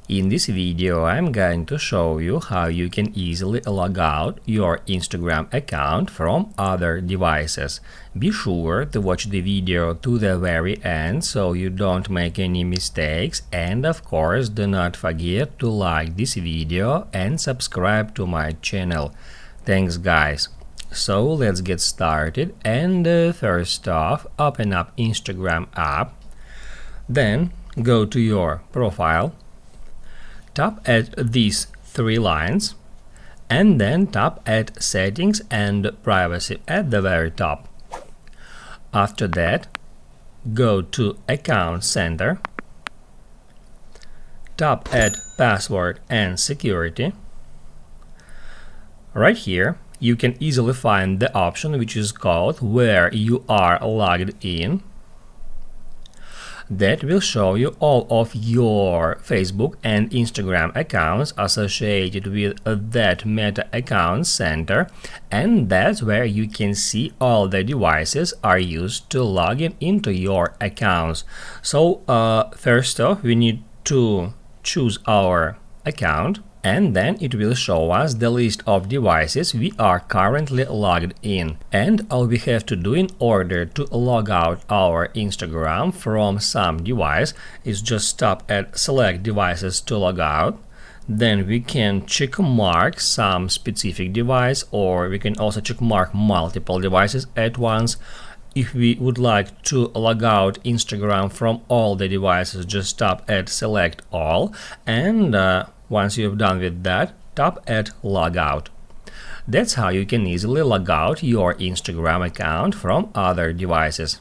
In this video, I'm going to show you how you can easily log out your Instagram account from other devices. Be sure to watch the video to the very end so you don't make any mistakes, and of course do not forget to like this video and subscribe to my channel. Thanks guys. So let's get started, and first off, open up Instagram app, then go to your profile. Tap at these three lines and then tap at Settings and Privacy at the very top. After that, go to Account Center, tap at Password and Security. Right here, you can easily find the option which is called Where you are logged in. That will show you all of your Facebook and Instagram accounts associated with that Meta Account Center, and that's where you can see all the devices are used to log in into your accounts. So first off, we need to choose our account, and then it will show us the list of devices we are currently logged in. And all we have to do in order to log out our Instagram from some device is just tap at Select Devices to log out. Then we can check mark some specific device, or we can also check mark multiple devices at once. If we would like to log out Instagram from all the devices, just tap at Select All, and once you've done with that, tap at Logout. That's how you can easily log out your Instagram account from other devices.